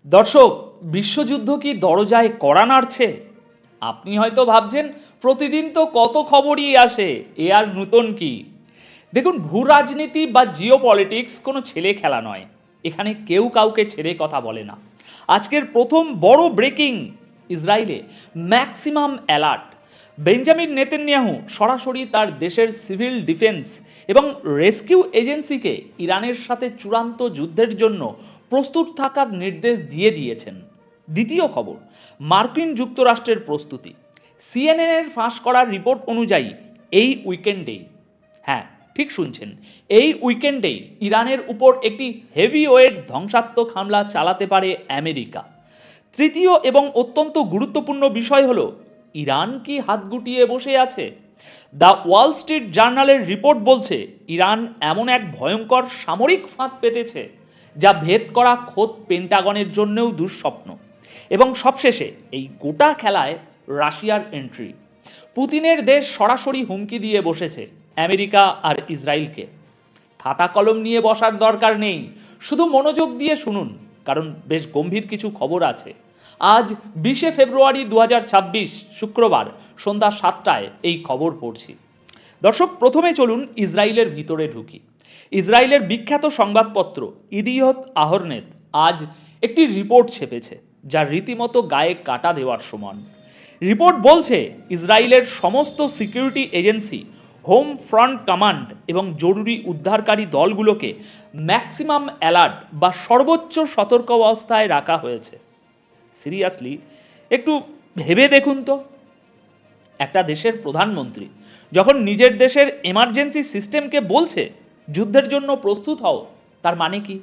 দর্শক, বিশ্বযুদ্ধ কি দরজায় কড়া নাড়ছে? আপনি হয়তো ভাবছেন প্রতিদিন তো কত খবরই আসে, এ আর নতুন কি? দেখুন, ভূ রাজনীতি বা জিও পলিটিক্স কোনো ছেলে খেলা নয়। এখানে কেউ কাউকে ছেড়ে কথা বলে না। আজকের প্রথম বড় ব্রেকিং, ইসরায়েলে ম্যাক্সিমাম অ্যালার্ট। বেঞ্জামিন নেতানিয়াহু সরাসরি তার দেশের সিভিল ডিফেন্স এবং রেস্কিউ এজেন্সিকে ইরানের সাথে চূড়ান্ত যুদ্ধের জন্য প্রস্তুত থাকার নির্দেশ দিয়ে দিয়েছেন। দ্বিতীয় খবর, মার্কিন যুক্তরাষ্ট্রের প্রস্তুতি। সিএনএনের ফাঁস করার রিপোর্ট অনুযায়ী এই উইকেন্ডেই, হ্যাঁ ঠিক শুনছেন, এই উইকেন্ডেই ইরানের উপর একটি হেভিওয়েট ধ্বংসাত্মক হামলা চালাতে পারে আমেরিকা। তৃতীয় এবং অত্যন্ত গুরুত্বপূর্ণ বিষয় হল, ইরান কি হাত গুটিয়ে বসে আছে? দ্য ওয়াল স্ট্রিট জার্নালের রিপোর্ট বলছে ইরান এমন এক ভয়ঙ্কর সামরিক ফাঁদ পেতেছে যা ভেদ করা খোদ পেন্টাগনের জন্যও দুঃস্বপ্ন। এবং সবশেষে এই গোটা খেলায় রাশিয়ার এন্ট্রি। পুতিনের দেশ সরাসরি হুমকি দিয়ে বসেছে আমেরিকা আর ইসরায়েলকে। খাতা কলম নিয়ে বসার দরকার নেই, শুধু মনোযোগ দিয়ে শুনুন, কারণ বেশ গম্ভীর কিছু খবর আছে। আজ 20শে ফেব্রুয়ারি 2026 শুক্রবার সন্ধ্যা 7টায় এই খবর পড়ছি। দর্শক, প্রথমে চলুন ইসরায়েলের ভিতরে ঢুকি। ইসরায়েলের বিখ্যাত সংবাদপত্র ইদিয়ত আহরনেত আজ একটি রিপোর্ট ছেপেছে, যা রীতিমতো গায়ে কাটা দেওয়ার সমান। রিপোর্ট বলছে ইসরায়েলের সমস্ত security agency, home front command এবং জরুরি উদ্ধারকারী দলগুলোকে ম্যাক্সিমাম অ্যালার্ট বা সর্বোচ্চ সতর্কাবস্থায় রাখা হয়েছে। সিরিয়াসলি, একটু ভেবে দেখুন তো, একটা দেশের প্রধানমন্ত্রী যখন নিজের দেশের এমার্জেন্সি সিস্টেমকে বলছে যুদ্ধের জন্য প্রস্তুত হও, তার মানে কি?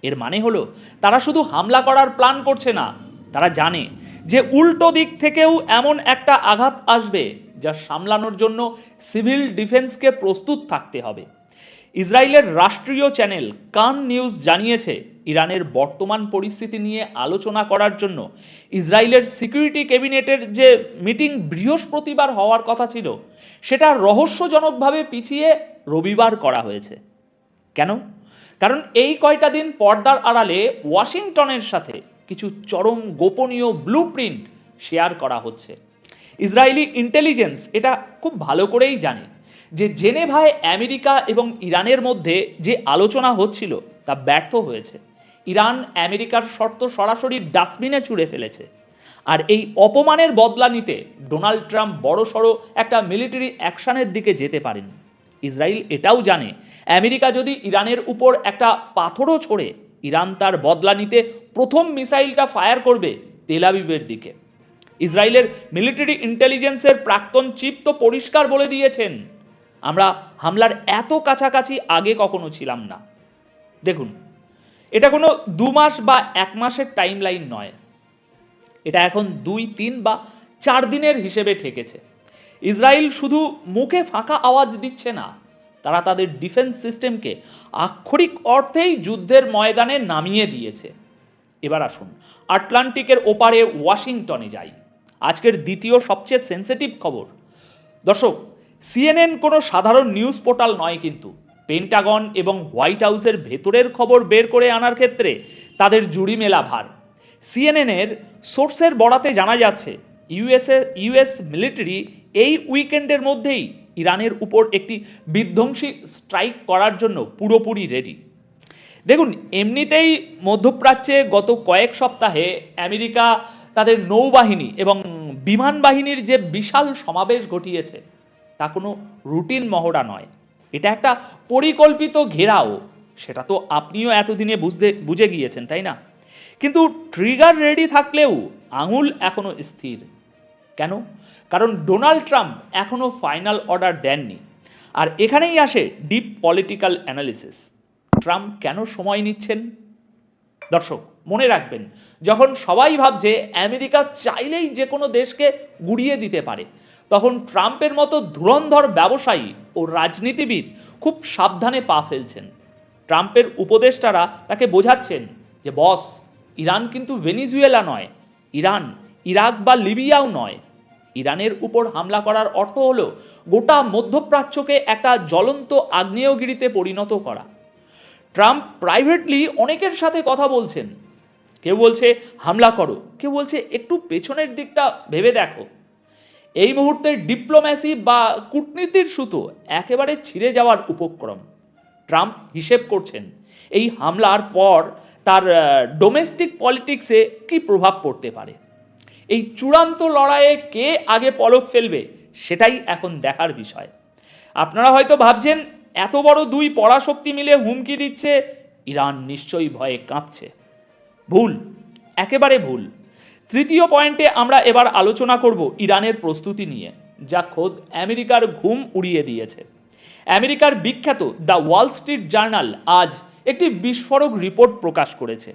এর মানে হলো তারা শুধু হামলা করার প্ল্যান করছে না, তারা জানে যে উল্টো দিক থেকেও এমন একটা আঘাত আসবে যা সামলানোর জন্য সিভিল ডিফেন্সকে প্রস্তুত থাকতে হবে। ইসরায়েলের রাষ্ট্রীয় চ্যানেল কান নিউজ জানিয়েছে ইরানের বর্তমান পরিস্থিতি নিয়ে আলোচনা করার জন্য ইসরায়েলের সিকিউরিটি ক্যাবিনেটের যে মিটিং বৃহস্পতিবার হওয়ার কথা ছিল, সেটা রহস্যজনকভাবে পিছিয়ে রবিবার করা হয়েছে। কেন? কারণ এই কয়টা দিন পর্দার আড়ালে ওয়াশিংটনের সাথে কিছু চরম গোপনীয় ব্লুপ্রিন্ট শেয়ার করা হচ্ছে। ইসরায়েলি ইন্টেলিজেন্স এটা খুব ভালো করেই জানে যে জেনেভায় আমেরিকা এবং ইরানের মধ্যে যে আলোচনা হচ্ছিল তা ব্যর্থ হয়েছে। ইরান আমেরিকার শর্ত সরাসরি ডাস্টবিনে ছুঁড়ে ফেলেছে। আর এই অপমানের বদলা নিতে ডোনাল্ড ট্রাম্প বড়সড় একটা মিলিটারি অ্যাকশনের দিকে যেতে পারেন। ইসরায়েল এটাও জানে আমেরিকা যদি ইরানের উপর একটা পাথরও ছোড়ে, ইরান তার বদলা নিতে প্রথম মিসাইলটা ফায়ার করবে তেল আবিবের দিকে। ইসরায়েলের মিলিটারি ইন্টেলিজেন্সের প্রাক্তন চিফ তো পরিষ্কার বলে দিয়েছেন, আমরা হামলার এত কাছাকাছি আগে কখনো ছিলাম না। দেখুন, এটা কোনো 2 মাস বা 1 মাসের টাইম লাইন নয়, এটা এখন 2, 3 বা 4 দিনের হিসেবে ঠেকেছে। ইসরায়েল শুধু মুখে ফাঁকা আওয়াজ দিচ্ছে না, তারা তাদের ডিফেন্স সিস্টেমকে আক্ষরিক অর্থেই যুদ্ধের ময়দানে নামিয়ে দিয়েছে। এবার আসুন আটলান্টিকের ওপারে ওয়াশিংটনে যাই। আজকের দ্বিতীয় সবচেয়ে সেন্সিটিভ খবর। দর্শক, সিএনএন কোনো সাধারণ নিউজ পোর্টাল নয়, কিন্তু পেন্টাগন এবং হোয়াইট হাউসের ভেতরের খবর বের করে আনার ক্ষেত্রে তাদের জুড়ি মেলা ভার। সিএনএনের সোর্সের বরাতে জানা যাচ্ছে ইউএস মিলিটারি এই উইকেন্ডের মধ্যেই ইরানের উপর একটি বিধ্বংসী স্ট্রাইক করার জন্য পুরোপুরি রেডি। দেখুন, এমনিতেই মধ্যপ্রাচ্যে গত কয়েক সপ্তাহে আমেরিকা তাদের নৌবাহিনী এবং বিমান বাহিনীর যে বিশাল সমাবেশ ঘটিয়েছে, তা কোনো রুটিন মহড়া নয়, এটা একটা পরিকল্পিত ঘেরাও। সেটা তো আপনিও এতদিনে বুঝে গিয়েছেন, তাই না? কিন্তু ট্রিগার রেডি থাকলেও আঙুল এখনো স্থির। কেন? কারণ ডোনাল্ড ট্রাম্প এখনো ফাইনাল অর্ডার দেননি। আর এখানেই আসে ডিপ পলিটিক্যাল অ্যানালিসিস। ট্রাম্প কেন সময় নিচ্ছেন? দর্শক, মনে রাখবেন, যখন সবাই ভাবছে আমেরিকা চাইলেই যে কোনো দেশকে গুড়িয়ে দিতে পারে, তখন ট্রাম্পের মতো ধুরন্ধর ব্যবসায়ী ও রাজনীতিবিদ খুব সাবধানে পা ফেলছেন। ট্রাম্পের উপদেষ্টারা তাকে বোঝাচ্ছেন যে বস, ইরান কিন্তু ভেনিজুয়েলা নয়, ইরান ইরাক বা লিবিয়াও নয়। ইরানের উপর হামলা করার অর্থ হলো গোটা মধ্যপ্রাচ্যকে একটা জ্বলন্ত আগ্নেয়গিরিতে পরিণত করা। ট্রাম্প প্রাইভেটলি অনেকের সাথে কথা বলছেন, কেউ বলছে হামলা করো, কেউ বলছে একটু পেছনের দিকটা ভেবে দেখো। এই মুহূর্তে ডিপ্লোম্যাসি বা কূটনীতির সুতো একেবারে ছিঁড়ে যাওয়ার উপক্রম। ট্রাম্প হিসেব করছেন এই হামলার পর তার ডোমেস্টিক পলিটিক্সে কী প্রভাব পড়তে পারে। এই চূড়ান্ত লড়াইয়ে কে আগে পলক ফেলবে সেটাই এখন দেখার বিষয়। আপনারা হয়তো ভাবছেন এত বড় দুই পরাশক্তি মিলে হুমকি দিচ্ছে, ইরান নিশ্চয়ই ভয়ে কাঁপছে। ভুল, একেবারে ভুল। তৃতীয় পয়েন্টে আমরা এবার আলোচনা করব ইরানের প্রস্তুতি নিয়ে, যা খোদ আমেরিকার ঘুম উড়িয়ে দিয়েছে। আমেরিকার বিখ্যাত দ্য ওয়াল স্ট্রিট জার্নাল আজ একটি বিস্ফোরক রিপোর্ট প্রকাশ করেছে।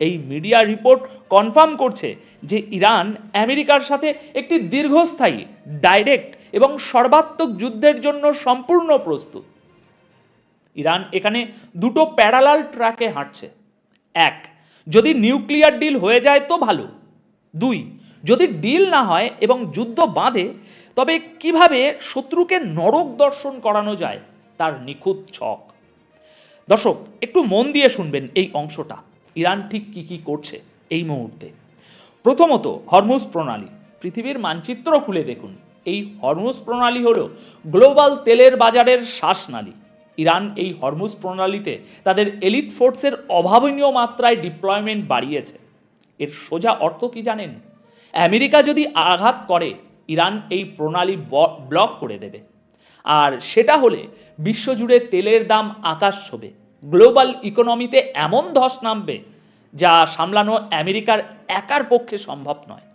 এই মিডিয়া রিপোর্ট কনফার্ম করছে যে ইরান আমেরিকার সাথে একটি দীর্ঘস্থায়ী, ডাইরেক্ট এবং সর্বাত্মক যুদ্ধের জন্য সম্পূর্ণ প্রস্তুত। ইরান এখানে দুটো প্যারালাল ট্র্যাকে হাঁটছে। এক, যদি নিউক্লিয়ার ডিল হয়ে যায় তো ভালো। দুই, যদি ডিল না হয় এবং যুদ্ধ বাঁধে, তবে কিভাবে শত্রুকে নরক দর্শন করানো যায় তার নিখুঁত ছক। দর্শক, একটু মন দিয়ে শুনবেন এই অংশটা। ইরান ঠিক কী কী করছে এই মুহূর্তে। প্রথমত, হরমুজ প্রণালী। পৃথিবীর মানচিত্র খুলে দেখুন। এই হরমুজ প্রণালী হলো গ্লোবাল তেলের বাজারের শ্বাসনালী। ইরান এই হরমুজ প্রণালীতে তাদের এলিট ফোর্সের অভাবনীয় মাত্রায় ডিপ্লয়মেন্ট বাড়িয়েছে। এর সোজা অর্থ কি জানেন? আমেরিকা যদি আঘাত করে, ইরান এই প্রণালী ব্লক করে দেবে। আর সেটা হলে বিশ্বজুড়ে তেলের দাম আকাশ ছোঁবে। গ্লোবাল ইকোনমিতে এমন ধস নামবে যা সামলানো আমেরিকার একার পক্ষে সম্ভব নয়।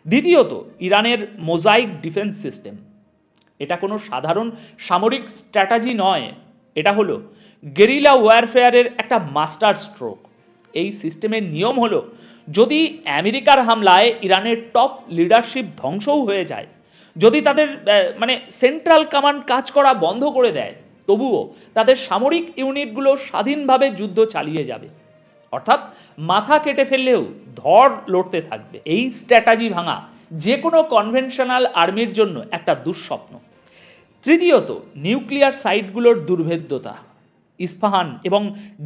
দ্বিতীয়ত, ইরানের মোজাইক ডিফেন্স সিস্টেম। এটা কোনো সাধারণ সামরিক স্ট্র্যাটেজি নয়, এটা হলো গেরিলা ওয়ারফেয়ারের একটা মাস্টার স্ট্রোক। এই সিস্টেমের নিয়ম হলো, যদি আমেরিকার হামলায় ইরানের টপ লিডারশিপ ধ্বংসও হয়ে যায়, যদি তাদের সেন্ট্রাল কমান্ড কাজ করা বন্ধ করে দেয়, তবুও তাদের সামরিক ইউনিটগুলো স্বাধীনভাবে যুদ্ধ চালিয়ে যাবে। অর্থাৎ মাথা কেটে ফেললেও ধর লড়তে থাকবে। এই স্ট্র্যাটেজি ভাঙা যে কোনো কনভেনশনাল আর্মির জন্য একটা দুঃস্বপ্ন। তৃতীয়ত, নিউক্লিয়ার সাইটগুলোর দুর্ভেদ্যতা। ইস্পাহান এবং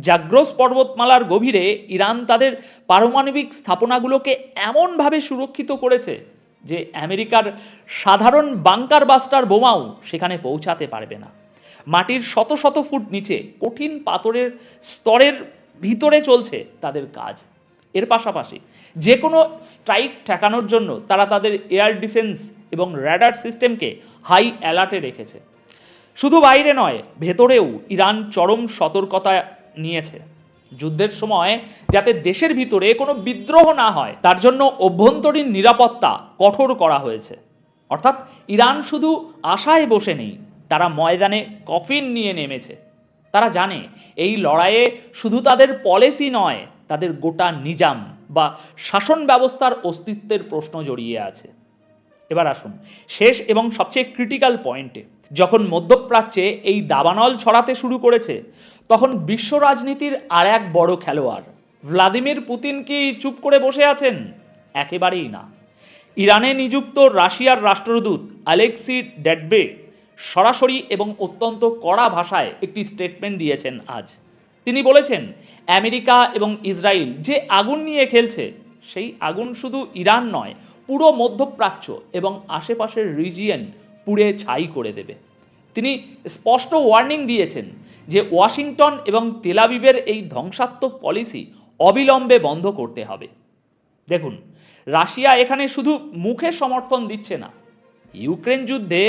জাগ্রস পর্বতমালার গভীরে ইরান তাদের পারমাণবিক স্থাপনাগুলোকে এমনভাবে সুরক্ষিত করেছে যে আমেরিকার সাধারণ বাংকার বাস্টার বোমাও সেখানে পৌঁছাতে পারবে না। মাটির শত শত ফুট নিচে কঠিন পাথরের স্তরের ভিতরে চলছে তাদের কাজ। এর পাশাপাশি যে কোনো স্ট্রাইক ঠেকানোর জন্য তারা তাদের এয়ার ডিফেন্স এবং র্যাডার সিস্টেমকে হাই অ্যালার্টে রেখেছে। শুধু বাইরে নয়, ভেতরেও ইরান চরম সতর্কতা নিয়েছে। যুদ্ধের সময় যাতে দেশের ভিতরে কোনো বিদ্রোহ না হয়, তার জন্য অভ্যন্তরীণ নিরাপত্তা কঠোর করা হয়েছে। অর্থাৎ ইরান শুধু আশায় বসে নেই, তারা ময়দানে কফিন নিয়ে নেমেছে। তারা জানে এই লড়াইয়ে শুধু তাদের পলিসি নয়, তাদের গোটা নিজাম বা শাসন ব্যবস্থার অস্তিত্বের প্রশ্ন জড়িয়ে আছে। এবার আসুন শেষ এবং সবচেয়ে ক্রিটিক্যাল পয়েন্টে। যখন মধ্যপ্রাচ্যে এই দাবানল ছড়াতে শুরু করেছে, তখন বিশ্ব রাজনীতির আর এক বড় খেলোয়াড় ভ্লাদিমির পুতিন কি চুপ করে বসে আছেন? একেবারেই না। ইরানে নিযুক্ত রাশিয়ার রাষ্ট্রদূত আলেক্সি ড্যাডবে সরাসরি এবং অত্যন্ত কড়া ভাষায় একটি স্টেটমেন্ট দিয়েছেন আজ। তিনি বলেছেন, আমেরিকা এবং ইসরায়েল যে আগুন নিয়ে খেলছে, সেই আগুন শুধু ইরান নয়, পুরো মধ্যপ্রাচ্য এবং আশেপাশের রিজিয়ন পুড়ে ছাই করে দেবে। তিনি স্পষ্ট ওয়ার্নিং দিয়েছেন যে ওয়াশিংটন এবং তেল আবিবের এই ধ্বংসাত্মক পলিসি অবিলম্বে বন্ধ করতে হবে। দেখুন, রাশিয়া এখানে শুধু মুখে সমর্থন দিচ্ছে না। ইউক্রেন যুদ্ধে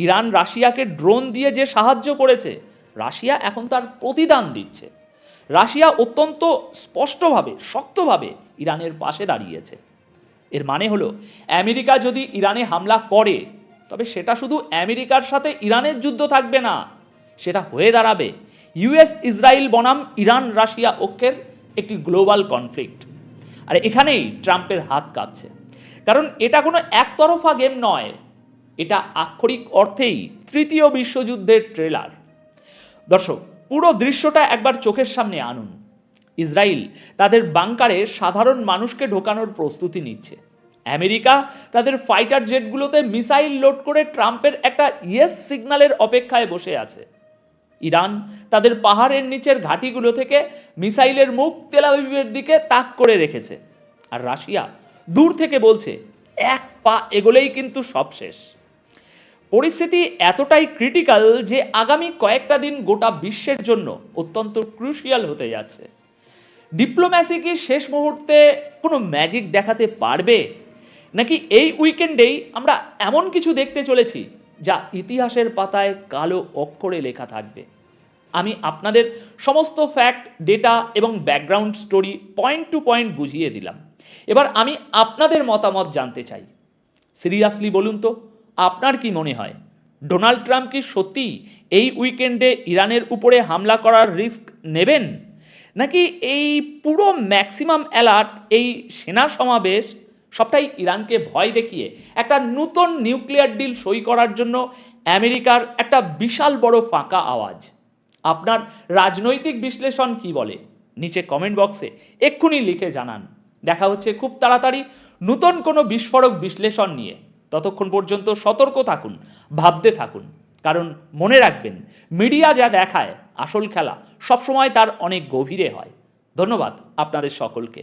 ইরান রাশিয়াকে ড্রোন দিয়ে যে সাহায্য করেছে, রাশিয়া এখন তার প্রতিদান দিচ্ছে। রাশিয়া অত্যন্ত স্পষ্টভাবে, শক্তভাবে ইরানের পাশে দাঁড়িয়েছে। এর মানে হলো, আমেরিকা যদি ইরানে হামলা করে, তবে সেটা শুধু আমেরিকার সাথে ইরানের যুদ্ধ থাকবে না, সেটা হয়ে দাঁড়াবে ইউএস ইসরায়েল বনাম ইরান রাশিয়া ঐক্যের একটি গ্লোবাল কনফ্লিক্ট। আর এখানেই ট্রাম্পের হাত কাঁপছে, কারণ এটা কোনো একতরফা গেম নয়, এটা আক্ষরিক অর্থেই তৃতীয় বিশ্বযুদ্ধের ট্রেলার। দর্শক, পুরো দৃশ্যটা একবার চোখের সামনে আনুন। ইসরায়েল তাদের বাংকারে সাধারণ মানুষকে ঢোকানোর প্রস্তুতি নিচ্ছে। আমেরিকা তাদের ফাইটার জেটগুলোতে মিসাইল লোড করে ট্রাম্পের একটা ইয়েস সিগন্যালের অপেক্ষায় বসে আছে। ইরান তাদের পাহাড়ের নিচের ঘাঁটিগুলো থেকে মিসাইলের মুখ তেল আবিবের দিকে তাক করে রেখেছে, আর রাশিয়া দূর থেকে বলছে এক পা এগোলেই কিন্তু সব শেষ। পরিস্থিতি এতটাই ক্রিটিক্যাল যে আগামী কয়েকটা দিন গোটা বিশ্বের জন্য অত্যন্ত ক্রুশিয়াল হতে যাচ্ছে। ডিপ্লোম্যাসি কি শেষ মুহূর্তে কোনো ম্যাজিক দেখাতে পারবে, নাকি এই উইকেন্ডেই আমরা এমন কিছু দেখতে চলেছি যা ইতিহাসের পাতায় কালো অক্ষরে লেখা থাকবে? আমি আপনাদের সমস্ত ফ্যাক্ট, ডেটা এবং background story point to point বুঝিয়ে দিলাম। এবার আমি আপনাদের মতামত জানতে চাই। সিরিয়াসলি বলুন তো, আপনার কি মনে হয় ডোনাল্ড ট্রাম্প কি সত্যি এই উইকেন্ডে ইরানের উপরে হামলা করার রিস্ক নেবেন, নাকি এই পুরো ম্যাক্সিমাম অ্যালার্ট, এই সেনা সমাবেশ সবটাই ইরানকে ভয় দেখিয়ে একটা নতুন নিউক্লিয়ার ডিল সই করার জন্য আমেরিকার একটা বিশাল বড় ফাঁকা আওয়াজ? আপনার রাজনৈতিক বিশ্লেষণ কি বলে নিচে কমেন্ট বক্সে এক্ষুনি লিখে জানান। দেখা হচ্ছে খুব তাড়াতাড়ি নতুন কোনো বিস্ফোরক বিশ্লেষণ নিয়ে। ততক্ষণ পর্যন্ত সতর্ক থাকুন, ভাবতে থাকুন, কারণ মনে রাখবেন মিডিয়া যা দেখায় আসল খেলা সবসময় তার অনেক গভীরে হয়। ধন্যবাদ আপনাদের সকলকে।